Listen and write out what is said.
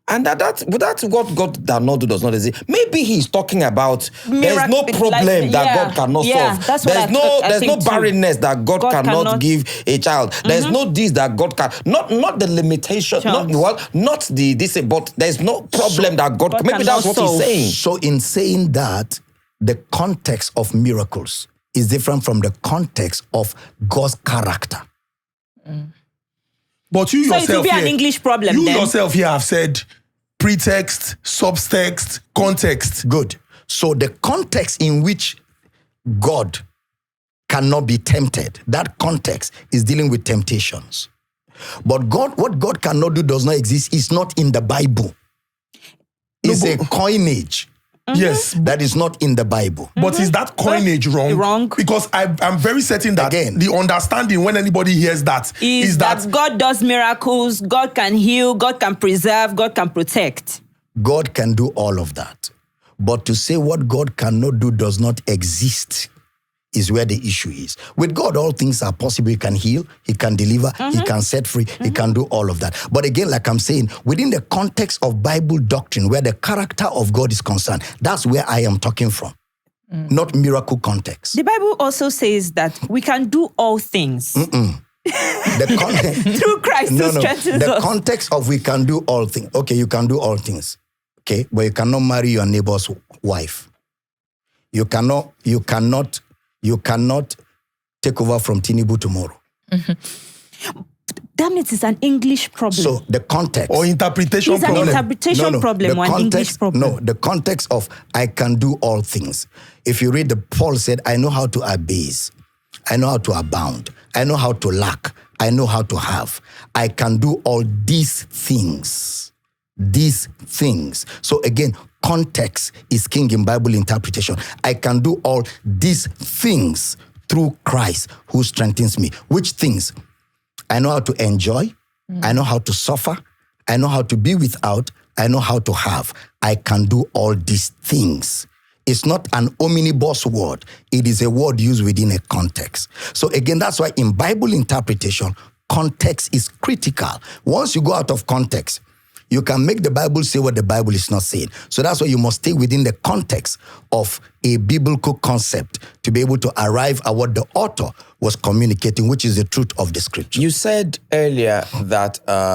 And that's what God cannot do, does not exist. Maybe he's talking about there's no problem like, that God cannot solve. That's what There's no barrenness that God cannot give a child. Mm-hmm. There's no this that God can not the limitation, not the this, but there's no problem that God maybe that's what he's saying. So in saying that, the context of miracles is different from the context of God's character. But you yourself, it will be an English problem. You then. yourself here have said pretext, subtext, context. Good. So the context in which God cannot be tempted, that context is dealing with temptations. But what God cannot do does not exist. It's not in the Bible. It's a coinage. Mm-hmm. Yes. That is not in the Bible. But is that coinage wrong? Wrong. Because I'm very certain that Again, the understanding when anybody hears that is that God does miracles, God can heal, God can preserve, God can protect. God can do all of that. But to say what God cannot do does not exist is where the issue is. With God, all things are possible. He can heal, he can deliver, he can set free, he can do all of that. But again, like I'm saying, within the context of Bible doctrine, where the character of God is concerned, that's where I am talking from, not miracle context. The Bible also says that we can do all things. The context, through Christ who strengthens the us. context of we can do all things. Okay, you can do all things. Okay, but you cannot marry your neighbor's wife. You cannot take over from Tinubu tomorrow. Damn it, it's an English problem. So the context. Or interpretation it's problem. An interpretation problem or an English problem. No, the context of I can do all things. If you read Paul said, I know how to abase. I know how to abound. I know how to lack. I know how to have. I can do all these things. These things. So again, context is king in Bible interpretation. I can do all these things through Christ who strengthens me. Which things? I know how to enjoy. I know how to suffer. I know how to be without. I know how to have. I can do all these things. It's not an omnibus word. It is a word used within a context. So again, that's why in Bible interpretation, context is critical. Once you go out of context, you can make the Bible say what the Bible is not saying. So that's why you must stay within the context of a biblical concept to be able to arrive at what the author was communicating, which is the truth of the scripture. You said earlier that